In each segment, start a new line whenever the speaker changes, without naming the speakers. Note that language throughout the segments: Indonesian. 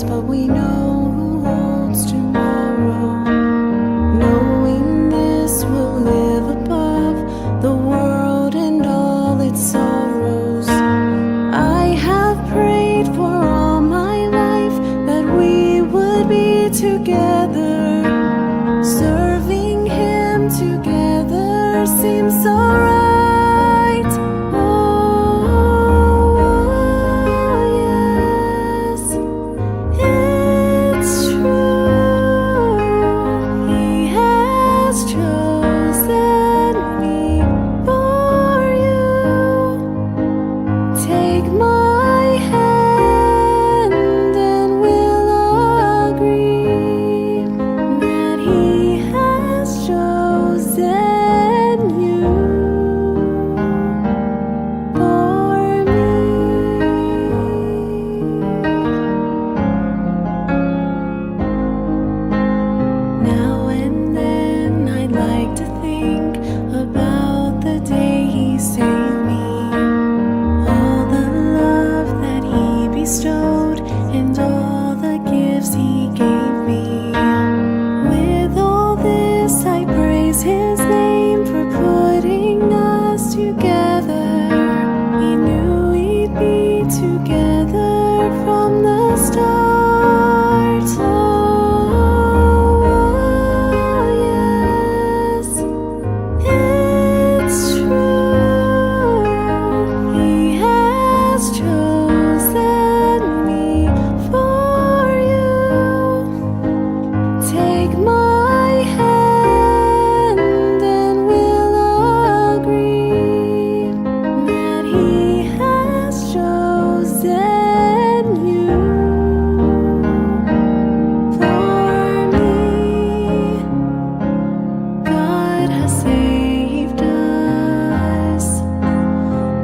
but we know who holds tomorrow. Knowing this will live above the world and all its sorrows. I have prayed for all my life that we would be together. Serving Him together seems so right. And all the gifts He gave me. With all this I praise His name for putting us together. He knew we'd be together from the start. Oh, yes, it's true. He has chosen for you. Take my hand and we'll agree that He has chosen you for me. God has saved us,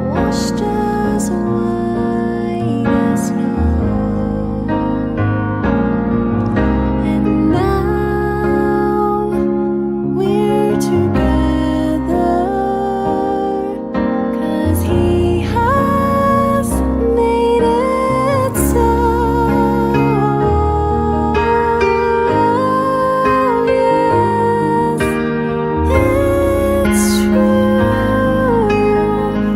washed us white as snow. And now we're together, 'cause He has made it so. Yes, it's true.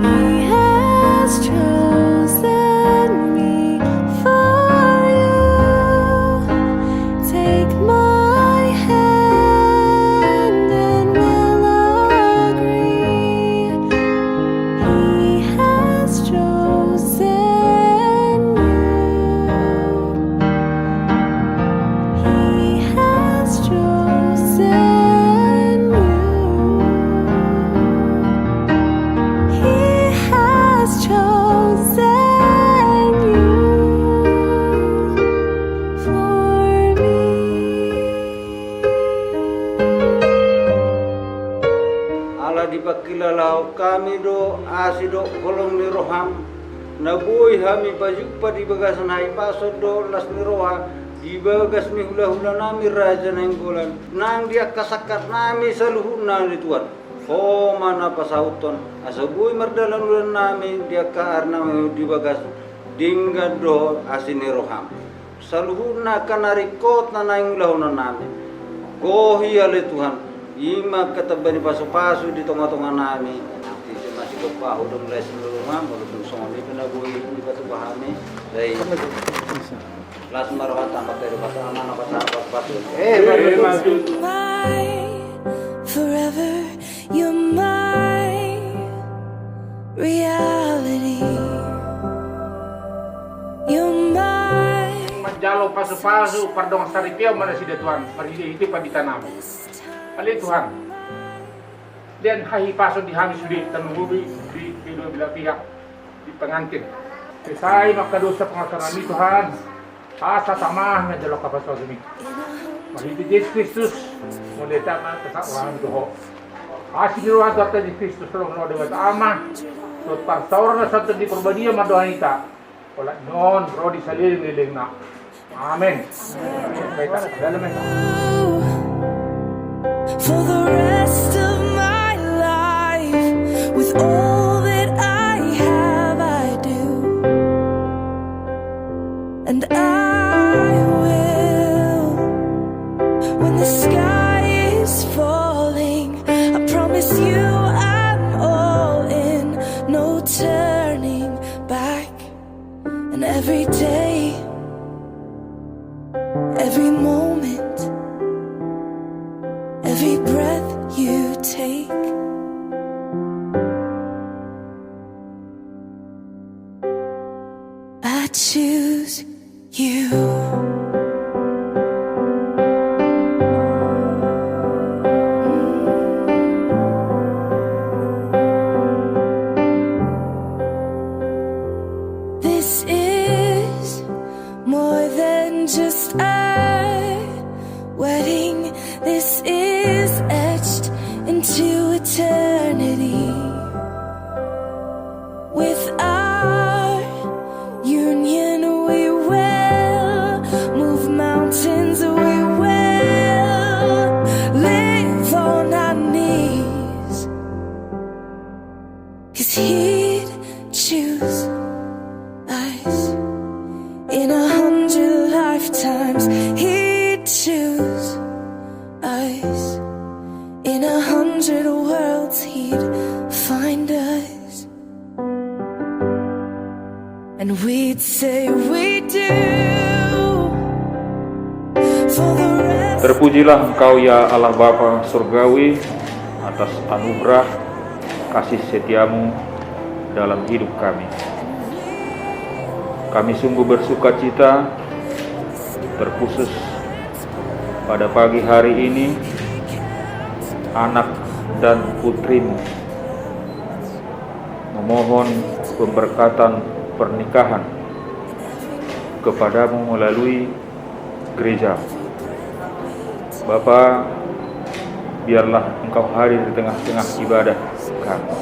He has chosen me for you. Take my hand and we'll agree. He has chosen you. He has chosen you. He has chosen you for me.
Ala dipakilalau kami do asido kolong ni roham nabui hami pajupa di bagasan hai pasod do las ni roha di bagas ni hula-hula nami raja nenggolan nang dia kasakat nami saluhuna ni Tuhan. Oh mana pasauton asabui mardalan ulan nami dia kaar nami di bagas dingga do asini roham saluhuna kanari kot na naing lahuna nami kohi ale Tuhan ima katabani paso-paso di tengah-tengah nami di masih kepahu dong les rumah belum soni penagui di batu bahami dari las marwata materi bahasa anak bahasa apa
Forever, you're my reality. You're my
Menjalo pasu-pasu pardong saripia mana si Tuhan pergi itu padi tanam. Ali Tuhan. Dan hai pasu di hami sudi tanunggubi di kedua belah pihak di pengantin. Selesai maka dosa pengasaran ini Tuhan. Asa tamah menjalo kapasal demi. Mari Yesus Kristus mulai tamat kesalahan doa. Asih ruang kata di Kristus tolong doa dewa ama. Tot parsaurna satu di perbadia madoa ita. Olah non rodi salir miling nak. Amin. Baik dalam
for the rest of my life, with all that I have, I do, and I And every day, every moment, every breath you take, I choose you. This is more than just a wedding. This is etched into eternity. With our union, we will move mountains. We will live on our knees. 'Cause he'd choose us in 100 lifetimes. He'd choose us in 100 worlds. He'd find us, and we'd say we do for the rest.
Terpujilah Engkau ya Allah Bapa Surgawi atas anugerah kasih setiamu dalam hidup kami. Kami sungguh bersuka cita, terkhusus pada pagi hari ini, anak dan putrimu memohon pemberkatan pernikahan kepadamu melalui gereja. Bapa, biarlah Engkau hadir di tengah-tengah ibadah kami.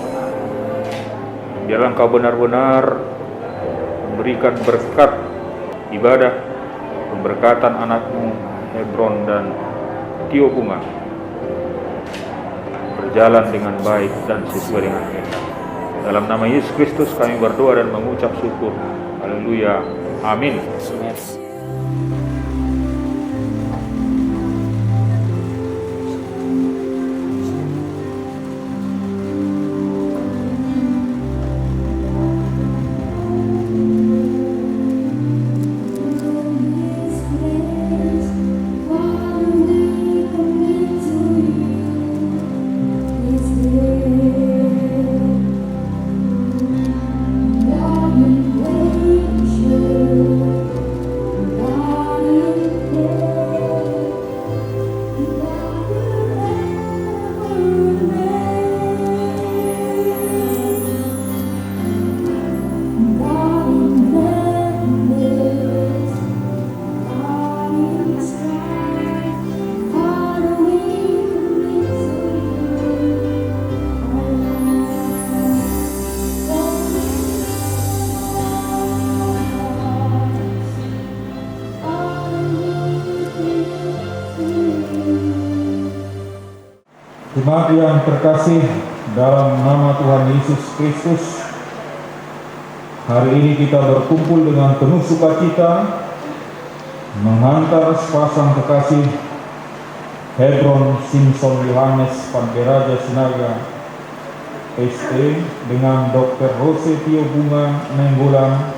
Biarlah Engkau benar-benar memberikan berkat ibadah, pemberkatan anakmu Hebron dan Tio Bunga berjalan dengan baik dan sesuai dengan kehendak. Dalam nama Yesus Kristus kami berdoa dan mengucap syukur. Haleluya. Amin.
Jemaat yang terkasih dalam nama Tuhan Yesus Kristus, hari ini kita berkumpul dengan penuh sukacita menghantar sepasang kekasih Hebron Simpson Yohanes Panperaja Sinaga ST dengan Dr. Jose Tio Bunga Nenggolan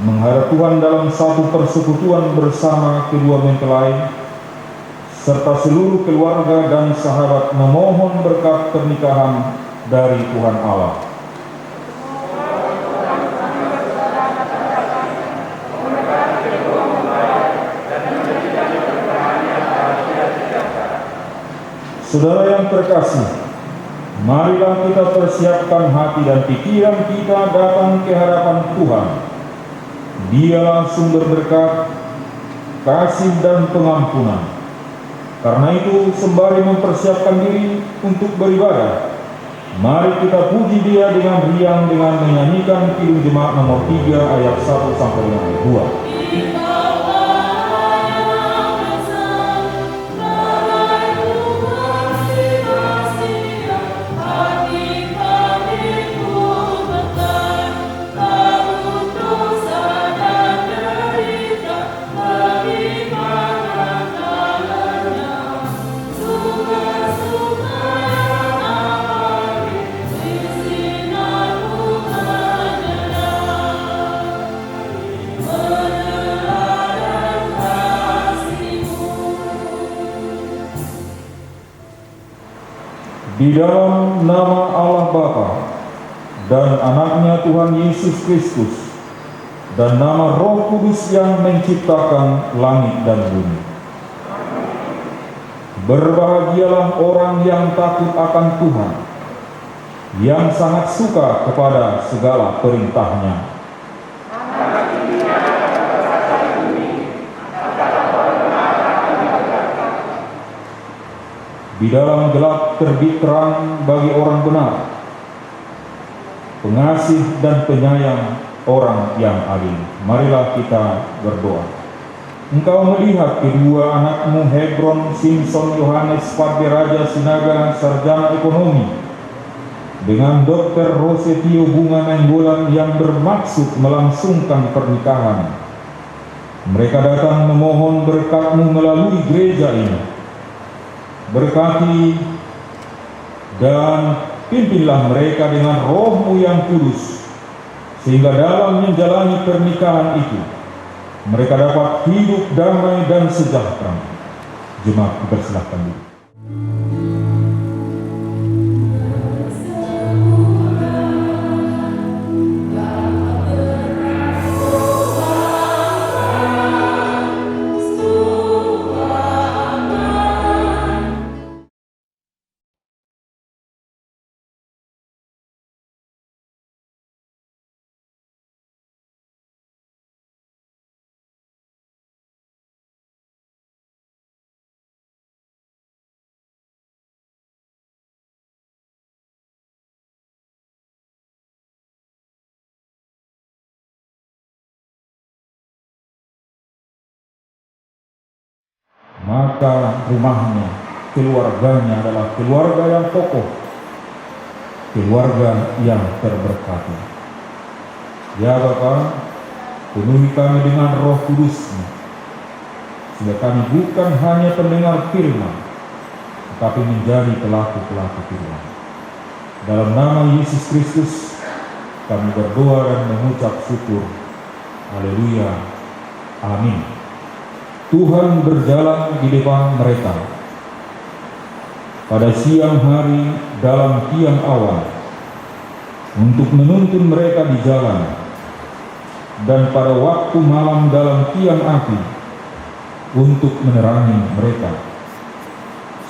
menghadap Tuhan dalam satu persekutuan bersama kedua mempelai serta seluruh keluarga dan sahabat memohon berkat pernikahan dari Tuhan Allah. Saudara yang terkasih, marilah kita persiapkan hati dan pikiran kita datang ke hadapan Tuhan. Dialah sumber berkat, kasih dan pengampunan. Karena itu, sembari mempersiapkan diri untuk beribadah, mari kita puji Dia dengan riang dengan menyanyikan Kidung Jemaat nomor 3 ayat 1 sampai dengan 2. Di dalam nama Allah Bapa dan anaknya Tuhan Yesus Kristus dan nama Roh Kudus yang menciptakan langit dan bumi. Berbahagialah orang yang takut akan Tuhan, yang sangat suka kepada segala perintahnya. Di dalam gelap terbit terang bagi orang benar, pengasih dan penyayang orang yang adil. Marilah kita berdoa. Engkau melihat kedua anakmu Hebron, Simpson, Yohanes, Padre Raja Sinaga, sarjana ekonomi, dengan Dr. Rosetio Bunga Nenggolan yang bermaksud melangsungkan pernikahan. Mereka datang memohon berkat-Mu melalui gereja ini. Berkati dan pimpinlah mereka dengan Roh-Mu yang kudus, sehingga dalam menjalani pernikahan itu mereka dapat hidup damai dan sejahtera. Jemaat dipersilahkan dulu. Maka rumahnya, keluarganya adalah keluarga yang kokoh, keluarga yang terberkati. Ya Bapa, penuhi kami dengan Roh Kudus-Mu, sehingga kami bukan hanya pendengar firman, tetapi menjadi pelaku-pelaku firman. Dalam nama Yesus Kristus, kami berdoa dan mengucap syukur. Haleluya. Amin. Tuhan berjalan di depan mereka pada siang hari dalam tiang awan untuk menuntun mereka di jalan, dan pada waktu malam dalam tiang api untuk menerangi mereka,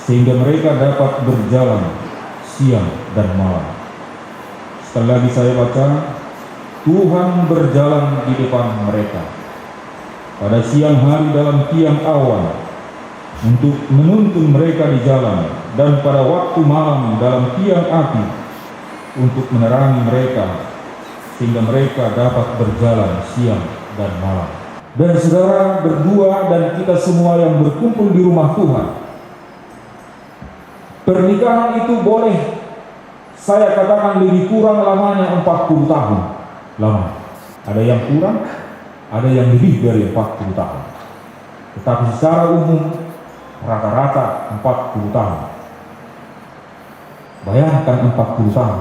sehingga mereka dapat berjalan siang dan malam. Sekali lagi saya baca, Tuhan berjalan di depan mereka pada siang hari dalam tiang awan untuk menuntun mereka di jalan, dan pada waktu malam dalam tiang api untuk menerangi mereka, sehingga mereka dapat berjalan siang dan malam. Dan saudara berdua dan kita semua yang berkumpul di rumah Tuhan, pernikahan itu boleh saya katakan lebih kurang lamanya 40 tahun. Lama. Ada yang kurang, ada yang lebih dari 40 tahun. Tetapi secara umum rata-rata 40 tahun. Bayangkan 40 tahun.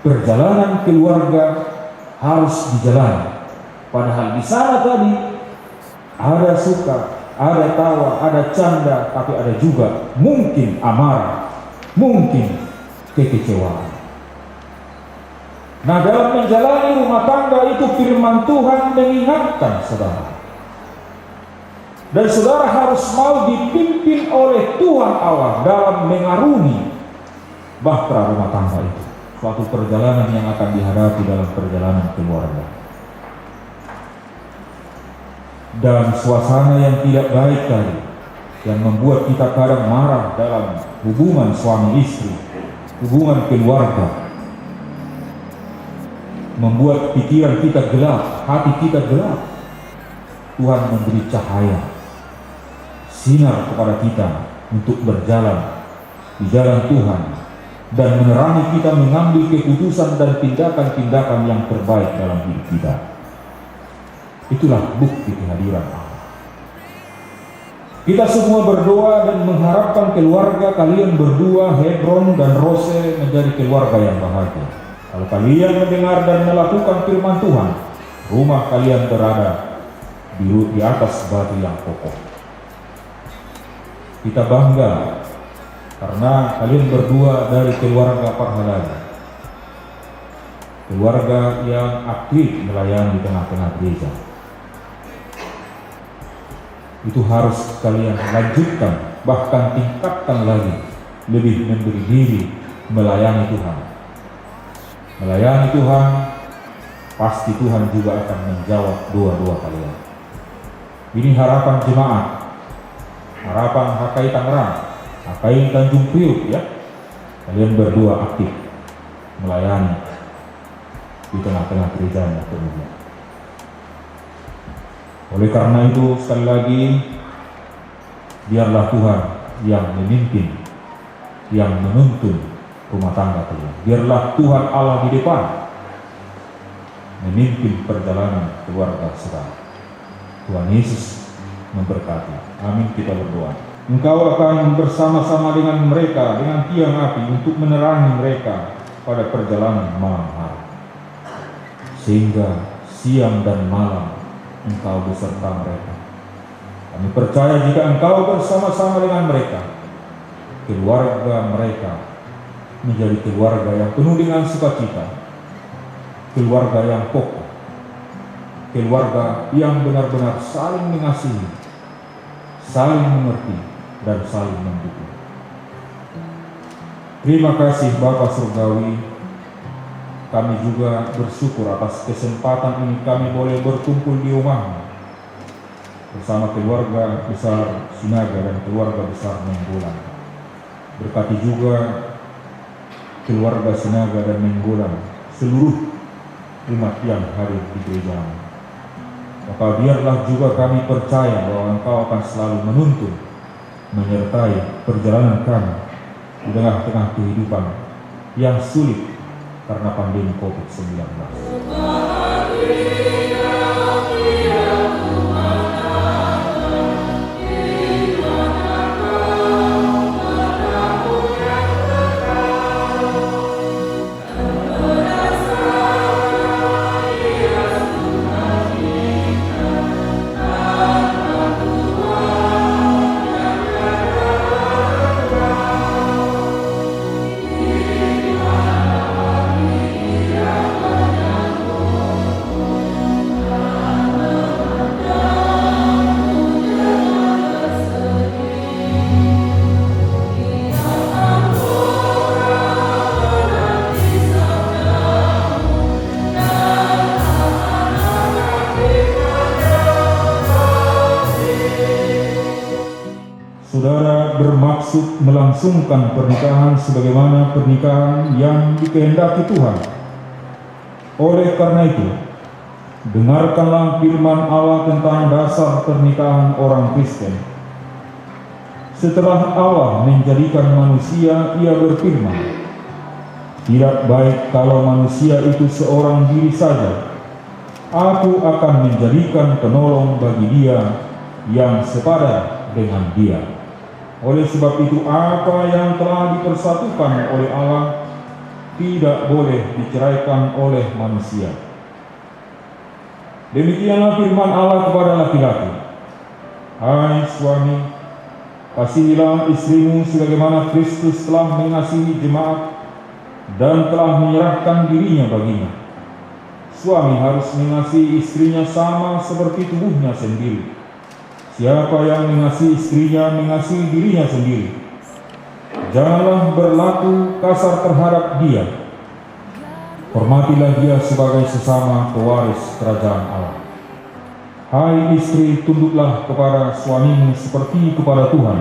Perjalanan keluarga harus dijalani. Padahal di sana tadi ada suka, ada tawa, ada canda, tapi ada juga mungkin amarah, mungkin kekecewaan. Nah, dalam menjalani rumah tangga itu firman Tuhan mengingatkan saudara. Dan saudara harus mau dipimpin oleh Tuhan Allah dalam mengarungi bahtera rumah tangga itu. Suatu perjalanan yang akan dihadapi dalam perjalanan keluarga. Dan suasana yang tidak baik tadi, yang membuat kita kadang marah dalam hubungan suami istri, hubungan keluarga, membuat pikiran kita gelap, hati kita gelap. Tuhan memberi cahaya, sinar kepada kita untuk berjalan di jalan Tuhan dan menerangi kita mengambil keputusan dan tindakan-tindakan yang terbaik dalam hidup kita. Itulah bukti kehadiran Allah. Kita semua berdoa dan mengharapkan keluarga kalian berdua, Hebron dan Rose, menjadi keluarga yang bahagia. Kalau kalian mendengar dan melakukan firman Tuhan, rumah kalian berada di atas batu yang kokoh. Kita bangga karena kalian berdua dari keluarga Parhalaya, keluarga yang aktif melayani di tengah-tengah gereja. Itu harus kalian lanjutkan, bahkan tingkatkan lagi, lebih memberi diri melayani Tuhan. Melayani Tuhan, pasti Tuhan juga akan menjawab doa-doa kalian. Ini harapan jemaat, harapan HKI Tangerang, HKI Tanjung Priok ya. Kalian berdua aktif melayani di tengah-tengah gerejanya kemudian. Oleh karena itu sekali lagi, biarlah Tuhan yang memimpin, yang menuntun rumah tangga kalian. Biarlah Tuhan Allah di depan memimpin perjalanan keluarga saudara. Tuhan Yesus memberkati. Amin, kita berdoa. Engkau akan bersama-sama dengan mereka dengan tiang api untuk menerangi mereka pada perjalanan malam hari, sehingga siang dan malam Engkau beserta mereka. Kami percaya jika Engkau bersama-sama dengan mereka, keluarga mereka menjadi keluarga yang penuh dengan sukacita, keluarga yang kokoh, keluarga yang benar-benar saling mengasihi, saling mengerti, dan saling mendukung. Terima kasih Bapa Surgawi. Kami juga bersyukur atas kesempatan ini kami boleh berkumpul di rumah bersama keluarga besar Sinaga dan keluarga besar Menggolan. Berkati juga keluarga Sinaga dan Menggolan, seluruh umat yang hadir di gereja. Maka biarlah juga kami percaya bahwa Engkau akan selalu menuntun, menyertai perjalanan kami di tengah-tengah kehidupan yang sulit karena pandemi COVID-19. Saudara bermaksud melangsungkan pernikahan sebagaimana pernikahan yang dikehendaki Tuhan. Oleh karena itu, dengarkanlah firman Allah tentang dasar pernikahan orang Kristen. Setelah Allah menjadikan manusia, Ia berfirman, "Tidak baik kalau manusia itu seorang diri saja. Aku akan menjadikan penolong bagi dia yang sepadan dengan dia." Oleh sebab itu, apa yang telah dipersatukan oleh Allah tidak boleh diceraikan oleh manusia. Demikianlah firman Allah kepada laki-laki. Hai suami, kasihilah istrimu sebagaimana Kristus telah mengasihi jemaat dan telah menyerahkan dirinya baginya. Suami harus mengasihi istrinya sama seperti tubuhnya sendiri. Siapa yang mengasihi istrinya mengasihi dirinya sendiri. Janganlah berlaku kasar terhadap dia. Hormatilah dia sebagai sesama pewaris kerajaan Allah. Hai istri, tunduklah kepada suamimu seperti kepada Tuhan.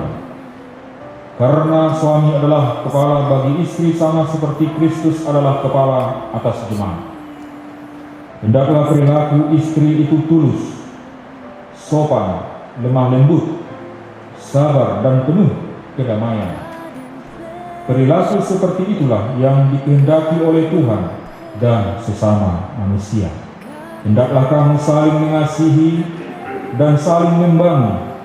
Karena suami adalah kepala bagi istri sama seperti Kristus adalah kepala atas jemaat. Hendaklah perilaku istri itu tulus, sopan, lemah lembut, sabar dan penuh kedamaian. Perilaku seperti itulah yang dikehendaki oleh Tuhan dan sesama manusia. Hendaklah kamu saling mengasihi dan saling membangun.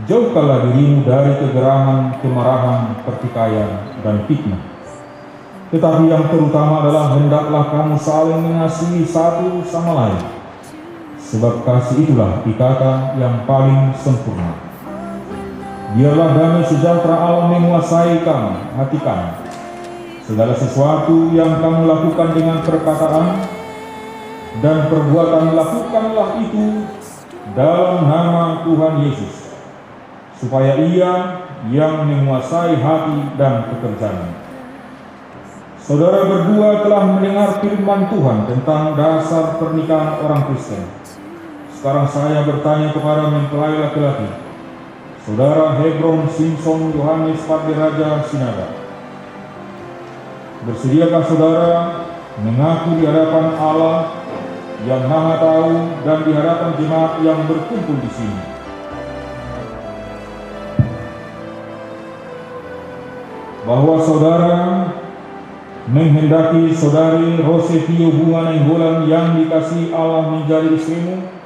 Jauhkanlah dirimu dari kegeraman, kemarahan, pertikaian, dan fitnah. Tetapi yang terutama adalah hendaklah kamu saling mengasihi satu sama lain. Sebab kasih itulah ikatan yang paling sempurna. Biarlah damai sejahtera Allah menguasai hati kami. Segala sesuatu yang kamu lakukan dengan perkataan dan perbuatan, lakukanlah itu dalam nama Tuhan Yesus, supaya Ia yang menguasai hati dan pekerjaan. Saudara berdua telah mendengar firman Tuhan tentang dasar pernikahan orang Kristen. Sekarang saya bertanya kepada mempelai laki-laki, Saudara Hebron Simpson Yohanes Pardiraja Sinaga. Bersediakah saudara mengaku di hadapan Allah yang Maha Tahu dan di hadapan jemaat yang berkumpul di sini bahwa saudara menghendaki saudari Rosevio Bunga Nainggolan yang dikasihi Allah menjadi istrimu?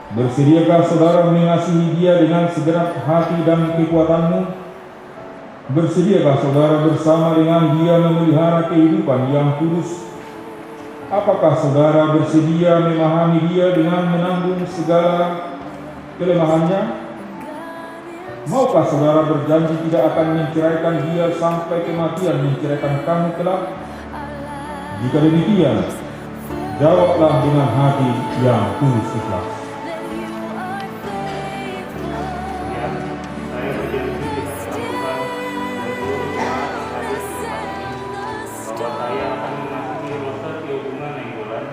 Bersediakah saudara mengasihi dia dengan segenap hati dan kekuatanmu? Bersediakah saudara bersama dengan dia memelihara kehidupan yang kudus? Apakah saudara bersedia memahami dia dengan menanggung segala kelemahannya? Maukah saudara berjanji tidak akan menceraikan dia sampai kematian menceraikan kamu kelak? Jika demikian, jawablah dengan hati yang tulus ikhlas.
Saya berjanji di hadapan Tuhan dan seluruh jemaat yang hadir di tempat ini bahwa saya akan mengasihi Rosevio Bunga Nainggolan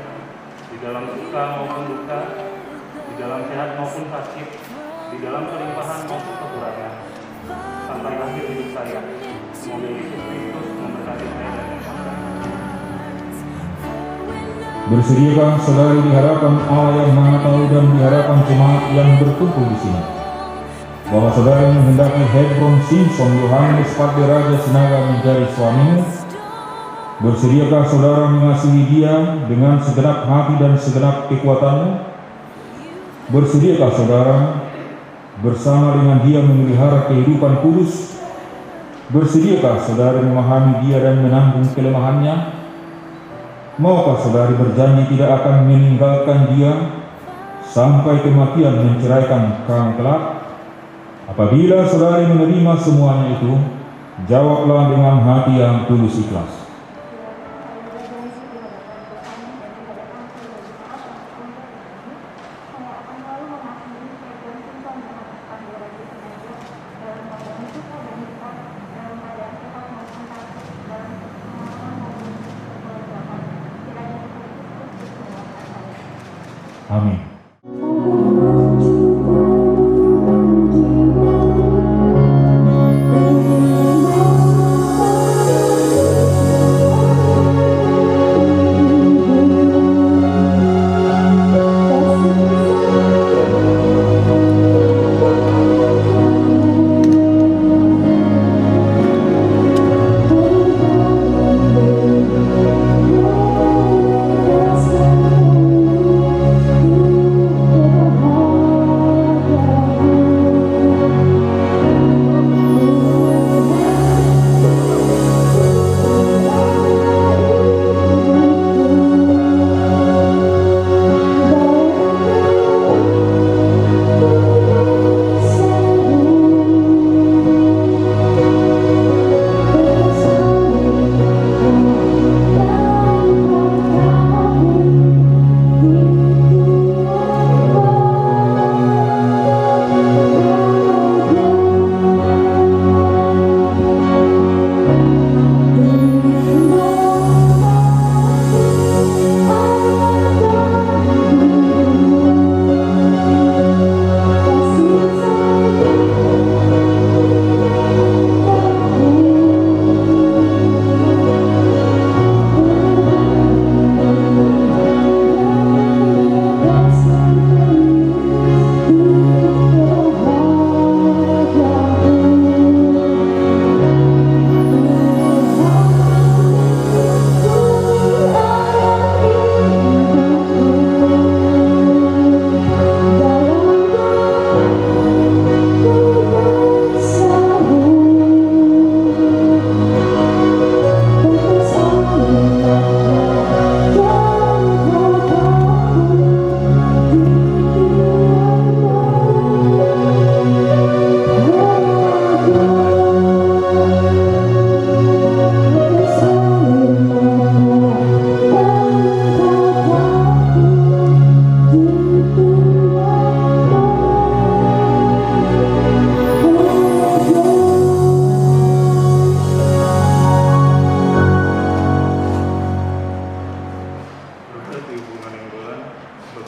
di dalam suka maupun duka, di dalam sehat maupun sakit, di dalam kelimpahan maupun kekurangan, sampai akhir hidup saya. Semoga Yesus Kristus memberkati saya dan memperkati.
Bersediakah saudari di hadapan Allah yang Maha Tahu dan di hadapan jemaat yang berkumpul di sini bahwa saudari menghendaki Hebron Simpson Yohanes Pardiraja Sinaga menjadi suamimu? Bersediakah saudara mengasihi dia dengan segenap hati dan segenap kekuatanmu? Bersediakah saudara bersama dengan dia memelihara kehidupan kudus? Bersediakah saudari memahami dia dan menanggung kelemahannya? Maukah saudari berjanji tidak akan meninggalkan dia sampai kematian menceraikan kamu kelak? Apabila saudari menerima semuanya itu, jawablah dengan hati yang tulus ikhlas. Amin.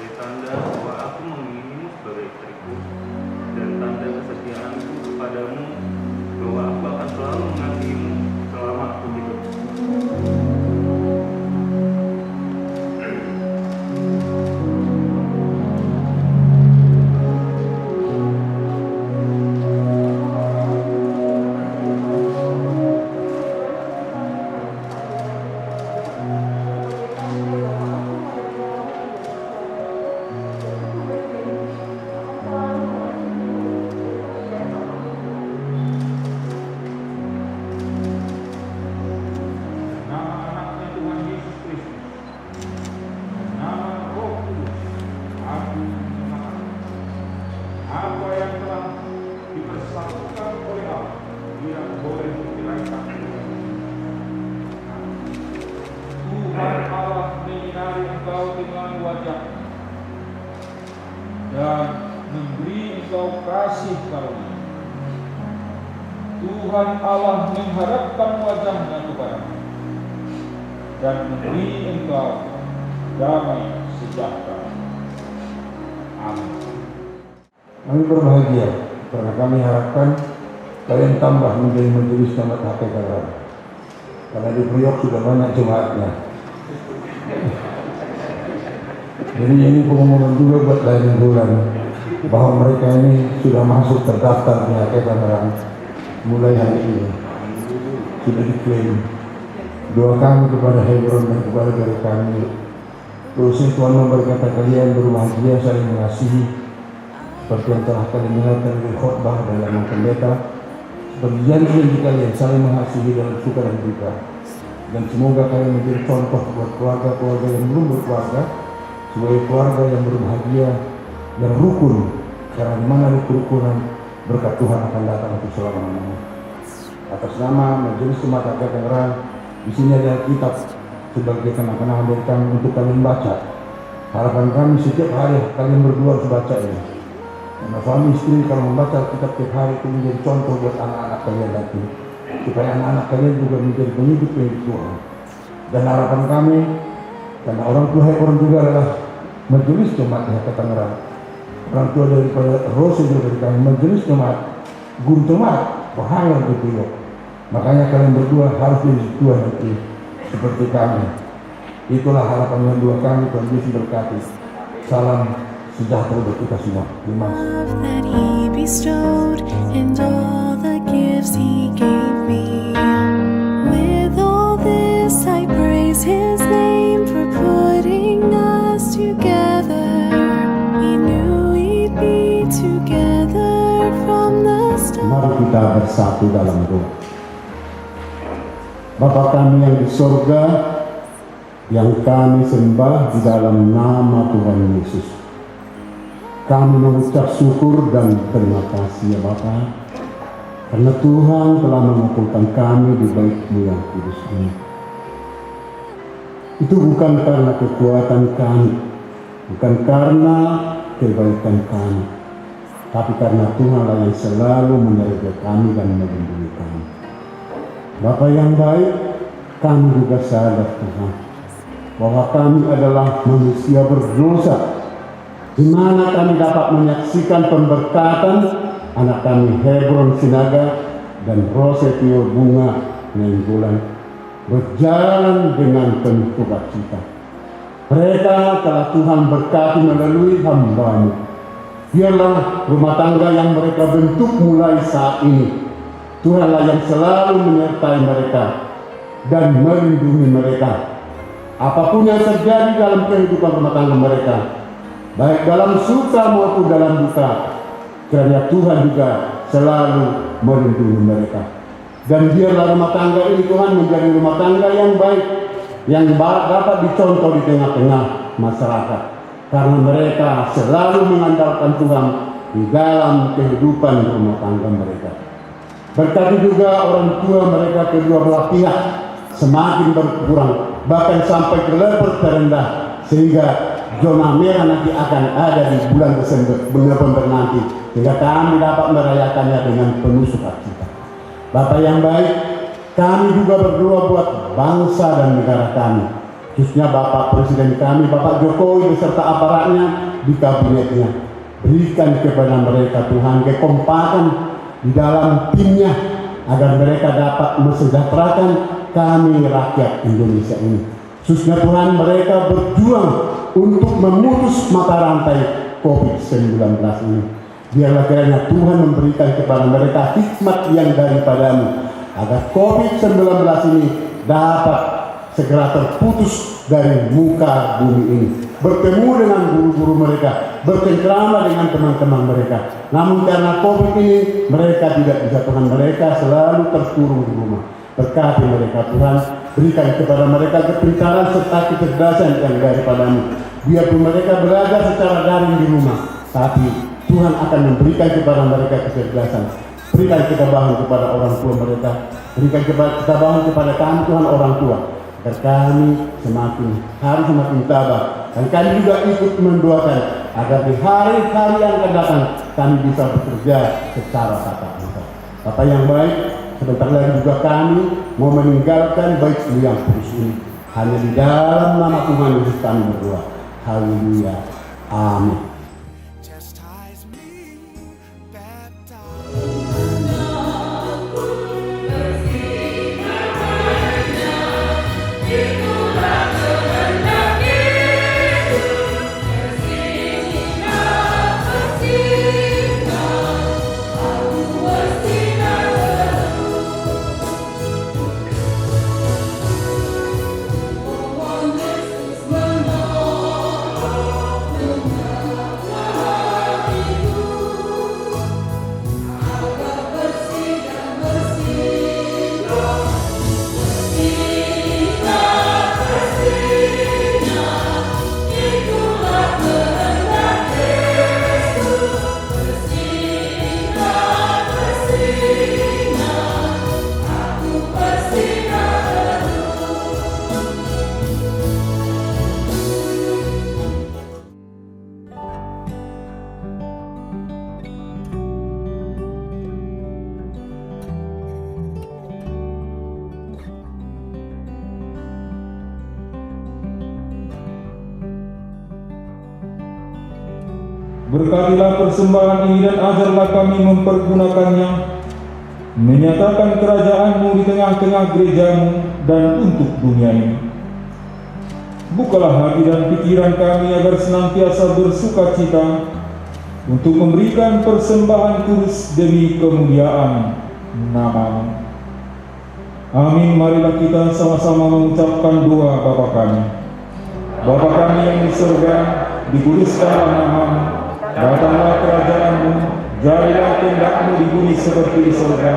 sebagai tanda bahwa aku menginginmu sebagai istriku, dan tanda kesetiaanku kepadamu bahwa aku akan selalu mengasihimu selama aku hidup.
dan memberi engkau kasih karunia. Tuhan Allah mengharapkan wajahnya kepadamu dan memberi engkau damai sejahtera. Amin.
Kami berbahagia karena kami harapkan kalian tambah menjadi majelis jemaat HPKR. Karena di Priok sudah banyak jemaatnya. Jadi ini pengumuman juga buat lain bulan bahwa mereka ini sudah masuk terdaftar di HPKR mulai hari ini. Sudah diklaim. Doa kami kepada Hebron dan kepada dari kami. Terusnya Tuhan memberkati kalian berbahagia saling mengasihi seperti yang telah kalian dengarkan dari khotbah dalam pendeta. Seperti janji kalian saling mengasihi dalam suka dan duka. Dan semoga kalian menjadi contoh buat keluarga-keluarga yang belum berkeluarga sebagai keluarga yang berbahagia dan rukun. Karena di mana ada kerukunan, berkat Tuhan akan datang untuk selama-lamanya. Atas nama Majelis Jemaat HPKR, di sini ada kitab sebagai kenang-kenangan dari kami untuk kalian baca. Harapan kami setiap hari kalian berdua harus baca ini. Karena suami istri kalau membaca kitab tiap hari itu menjadi contoh buat anak-anak kalian nanti. Supaya anak-anak kalian juga menjadi pengikut-pengikut Tuhan. Dan harapan kami, karena orang tua Hebron juga adalah Majelis Jemaat HPKR. Orang tua daripada Rose juga dari kami Majelis Jemaat, guru jemaat, berhangat di Priok. Makanya kalian berdua harus jadi tua nanti seperti kami. Itulah harapan yang dua kami. Tuhan Yesus berkati. Salam sejahtera buat kita semua. Terima kasih.
Love that He bestowed and all the gifts He gave me. With all this I praise His name for putting us together. He knew we'd be together from the start.
Mari kita bersatu dalam doa. Bapa kami yang di surga, yang kami sembah di dalam nama Tuhan Yesus. Kami mengucap syukur dan terima kasih ya Bapa, karena Tuhan telah mengumpulkan kami di bait-Mu yang kudus ini. Itu bukan karena kekuatan kami, bukan karena kebaikan kami, tapi karena Tuhanlah yang selalu menyertai kami dan melindungi kami. Bapa yang baik, kami juga sadar Tuhan bahwa kami adalah manusia berdosa, di mana kami dapat menyaksikan pemberkatan anak kami Hebron Sinaga dan Rosetio Bunga Nainggolan berjalan dengan penuh sukacita. Mereka telah Tuhan berkati melalui hamba-Mu. Biarlah rumah tangga yang mereka bentuk mulai saat ini, Tuhanlah yang selalu menyertai mereka dan melindungi mereka. Apapun yang terjadi dalam kehidupan rumah tangga mereka, baik dalam suka maupun dalam duka, kiranya Tuhan juga selalu melindungi mereka. Dan biarlah rumah tangga ini Tuhan menjadi rumah tangga yang baik, yang dapat dicontoh di tengah-tengah masyarakat. Karena mereka selalu mengandalkan Tuhan di dalam kehidupan rumah tangga mereka. Berkati juga orang tua mereka kedua belah pihak semakin berkurang, bahkan sampai ke level terendah, sehingga zona merah nanti akan ada di bulan Desember nanti, sehingga kami dapat merayakannya dengan penuh sukacita. Bapak yang baik, kami juga berdoa buat bangsa dan negara kami, khususnya Bapak Presiden kami, Bapak Jokowi beserta aparatnya di kabinetnya. Berikan kepada mereka Tuhan kekompakan di dalam timnya, agar mereka dapat mensejahterakan kami rakyat Indonesia ini. Khususnya Tuhan, mereka berjuang untuk memutus mata rantai COVID-19 ini. Biarlah kiranya Tuhan memberikan kepada mereka hikmat yang daripadamu, agar COVID-19 ini dapat segera terputus dari muka bumi ini. Bertemu dengan guru-guru mereka, bercengkrama dengan teman-teman mereka. Namun karena COVID ini, mereka tidak bisa, Tuhan, mereka selalu terkurung di rumah. Berkati mereka Tuhan, berikan kepada mereka kepintaran serta kecerdasan yang daripadamu. Biarpun mereka belajar secara daring di rumah, tapi Tuhan akan memberikan kepada mereka kecerdasan. Berikan ketabahan kepada orang tua mereka, berikan ketabahan kepada kami Tuhan orang tua, agar kami harus semakin tabah. Dan kami juga ikut mendoakan agar di hari-hari yang akan datang kami bisa bekerja secara tatap muka. Bapak yang baik, sebentar lagi juga kami mau meninggalkan baik yang kudus ini. Hanya di dalam nama Tuhan Yesus kami berdoa. Haleluya. Amin.
Berkatilah persembahan ini dan ajarlah kami mempergunakannya, menyatakan kerajaan-Mu di tengah-tengah gereja-Mu dan untuk dunia ini. Bukalah hati dan pikiran kami agar senantiasa bersuka cita untuk memberikan persembahan kudus demi kemuliaan nama-Mu. Amin. Marilah kita sama-sama mengucapkan doa Bapa kami. Bapa kami yang di surga, dikuduskanlah nama-Mu. Datanglah kerajaan-Mu, jadilah kehendak-Mu di bumi seperti di surga.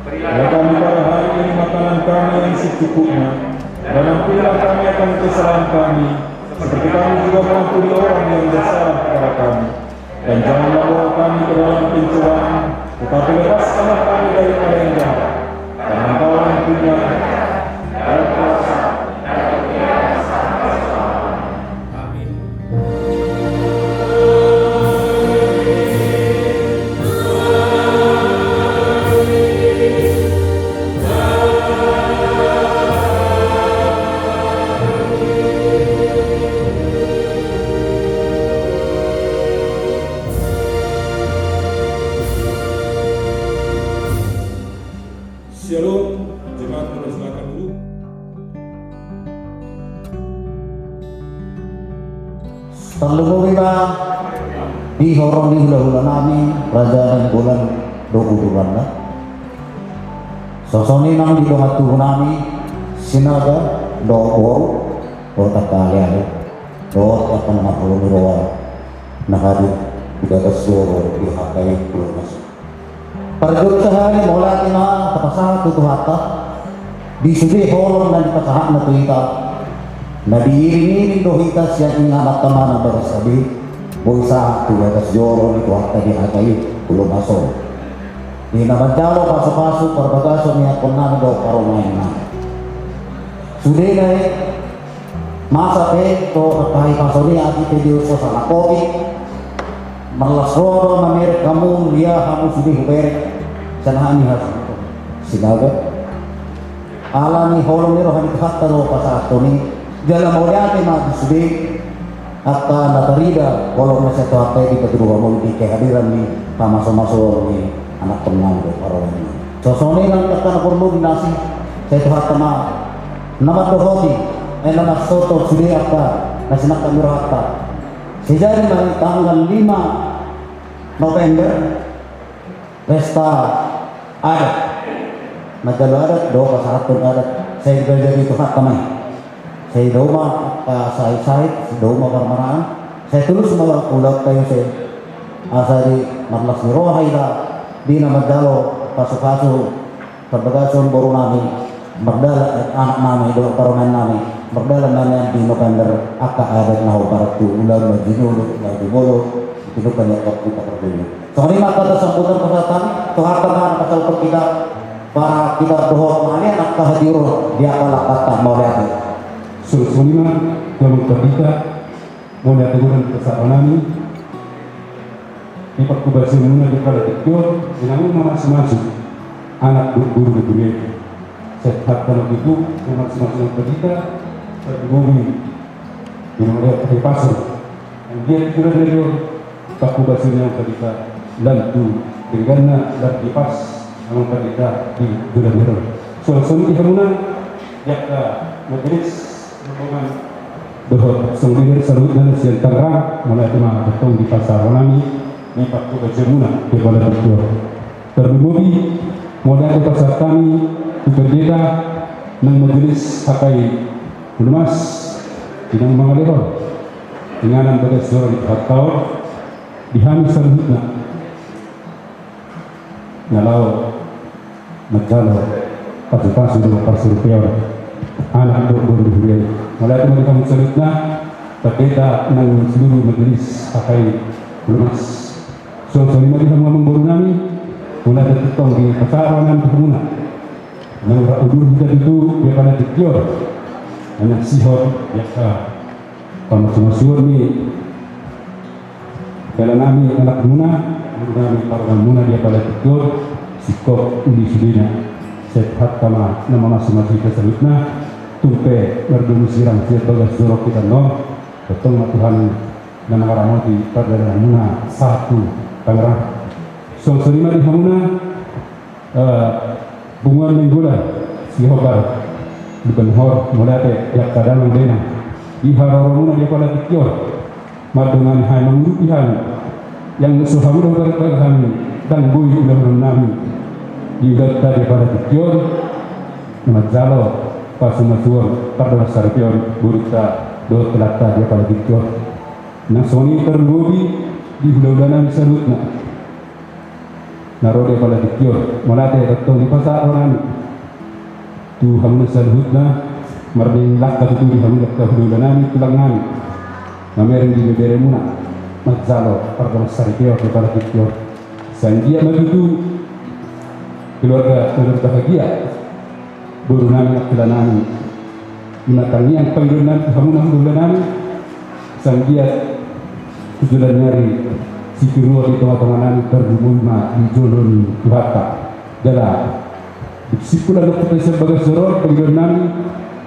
Beri kami pada hari ini makanan kami yang secukupnya, dan ampunilah kami akan kesalahan kami, seperti kami juga mengampuni orang yang bersalah kepada kami. Dan janganlah bawa kami ke dalam pencobaan, tetapi lepaskanlah kami daripada yang jahat. Karena Engkau yang punya dan kuasa dan kemuliaan sampai-sampai. Amin. Shalom, jemaat silakan dulu.
Terlebih kita dihorong di hula-hula nami raja dan bulan bulan lah. Sosoni nang di doa tuh nami sinaga doa tak kalian doa akan mengapalu doa nahadi tidak kesuruh dihakai belum masuk. Perjur sehari mulai kena kepasahan tuh hata disudi horong dan kepasahan na kita na diiringi dohitas yang ingat teman bersabi boisa tuh atas joro itu hata dihakai belum masuk. Di nama jalo pasu-pasu perbagaso niat pernah do karumain na. Sudah naik masa to kai pasoni ati video so sana kopi merlasoro mamer kamu dia kamu sudah huber sanahani has sinaga alani holong ni rohani khatta do pasatoni Dalam mulia tema disudi akan natarida walau masih tu apa di kedua mau di kehadiran ni masuk ni anak tenang do para ini. Sosone nang tekan perlu dinasi saya tu hatama nama dohoti nama soto sudi apa nasi nak kami rata. Sejak tanggal 5 November pesta adat. Magalo adat, doa pasaraton adat. Saya belajar itu hatama. Saya doma saya doma permaraan. Saya tulus malah ulat kayo saya asari marlas ni roha ida di nama dalo pasu perbagason baru nami berdala anak nami do karonan nami berdala nami di November aka ada nahu baratu ulang majinulu lagi bolo itu kan yang kita perlu. Soalnya maka sambutan kesehatan tuhan pasal kita para kita doa mana nak kehadiran dia kalah kata mau lihat.
Sulima dalam kita mulai teguran kesabaran ini perkubasi muna di pada tidur dengan masing-masing anak guru di dunia sehat kalau itu masing-masing kita berbumi di mana di pasar dan dia sudah dari perkubasi yang kita lantu dengan dan di pas yang kita di bulan merah soal-soal ihamunan yakta majelis hubungan bahwa sendiri serut dan siang terang mulai tema ketong di pasar Ronami ini pakku kecemuna di Kuala Lumpur terbubi mulai di pasar kami berbeda nang majelis hakai ulmas dengan mengalir dengan bagai suara di tahun dihami serutna ngalau majalo pasu-pasu dua pasur pior anak berburuh mulai itu mereka mencerita berbeda dengan seluruh majelis pakai lumas soal lima di semua memburu nami mulai tertutong di pasaran kemuna menurut udur kita itu dia pada tidur hanya sihor ya kalau semua ni kalau nami anak kemuna nami para kemuna dia pada tidur sikap uli sudina sehat kama nama masing-masing keselutna tumpe berdulu sirang siap bagas dorok kita no ketemu Tuhan dan negara mati pada Hamuna satu Tangerang so selima di Hamuna bunguan minggulan si hobar bukan hor mulai yak kadang mendena di Hamuna dia pada tikior madungan hai mengurupihan yang suhamu dari kami dan bui udah menami juga tadi pada tikior nama jalo pasumasuan pada sarpion burita do telata dia pada tikior nah soni tergobi di bulan serutna naro dia pada tikior mulai datang di pasar orang tu hamna serutna marding lakka tu di hamna ke bulan tulangan namerin di beremuna mazalo pada sarpion dia pada tikior sanjia begitu keluarga bahagia baru nami kelanani menatangi yang panggilan hamunah bulanani sang dia tujuan nyari si kiro di tengah-tengah nami terjumulma di jolon tuhata dalam disikulah kita sebagai sorot panggilan nami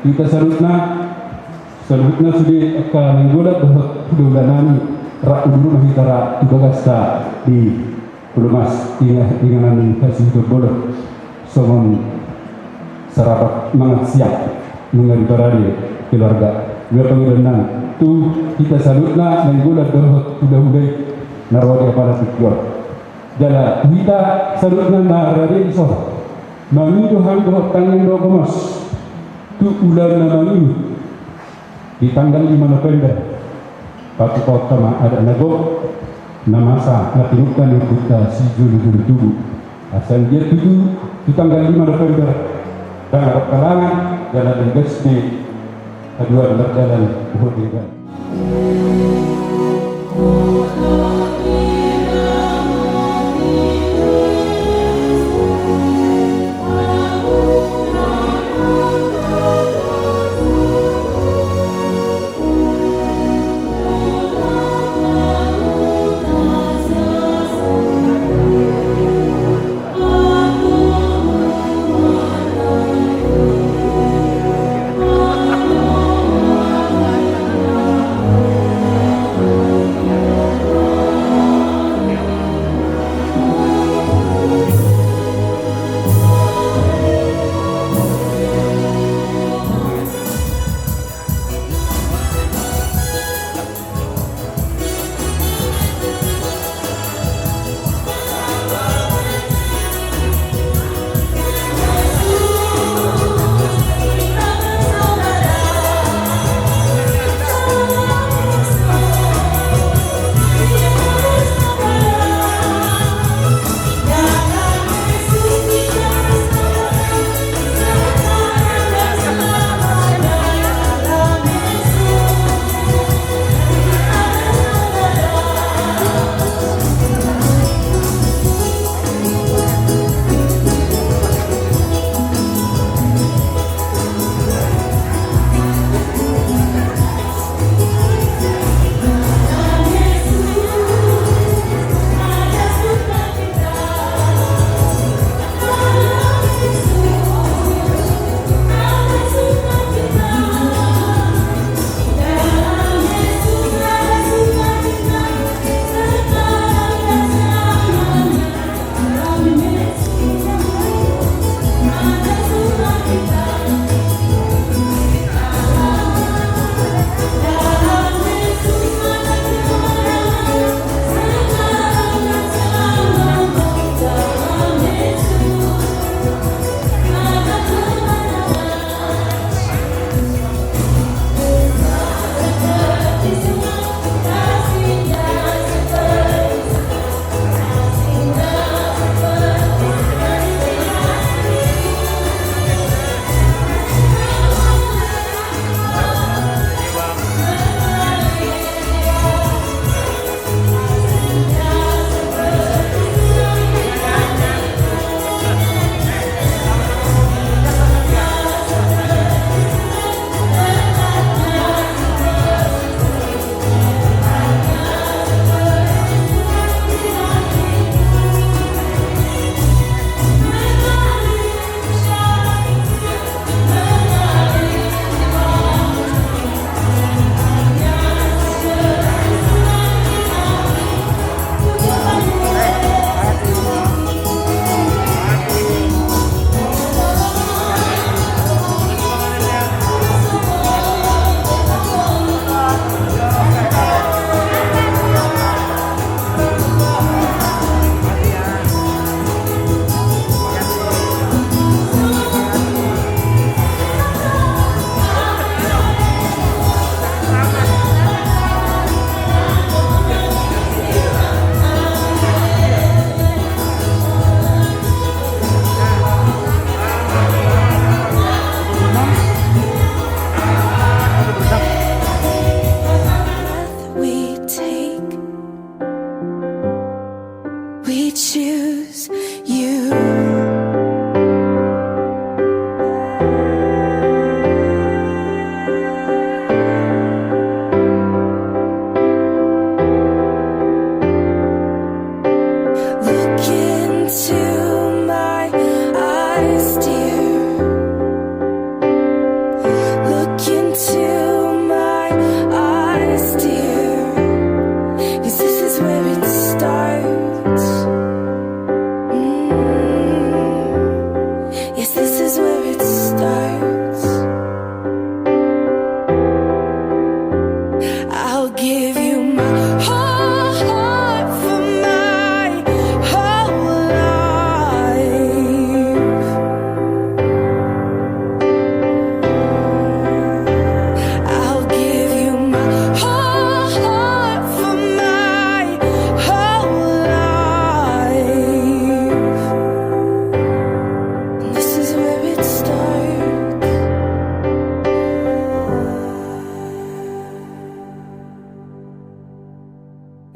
kita salutna sudah akan menggoda bulanani rak dulu mahitara tugasta di Pulumas dengan kasih berbodoh somon serapat mangat siap mengenai keluarga berpengiran tu kita salutna menggulat berhut udah narwadi pada tikior jala kita salutna narwadi iso mangidu hang berhut tangin do gomos tu ulang mangidu di tanggal 5 November Pak Kota ada nago namasa ngatinukan yang kita si julu tubuh asal dia tuju di tanggal 5 November dan harap kalangan jalan investi kedua berjalan berhubungan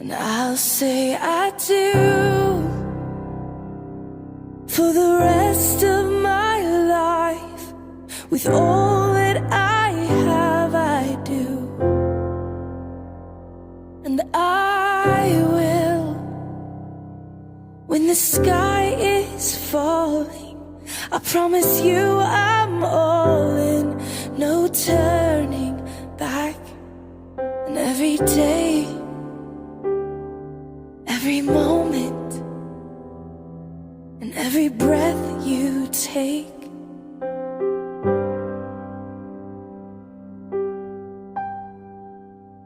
And I'll say I do. For the rest of my life, with all that I have, I do. And I will, when the sky is falling, I promise you I'm all in, no turning back. And every day, every moment, and every breath you take,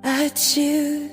I choose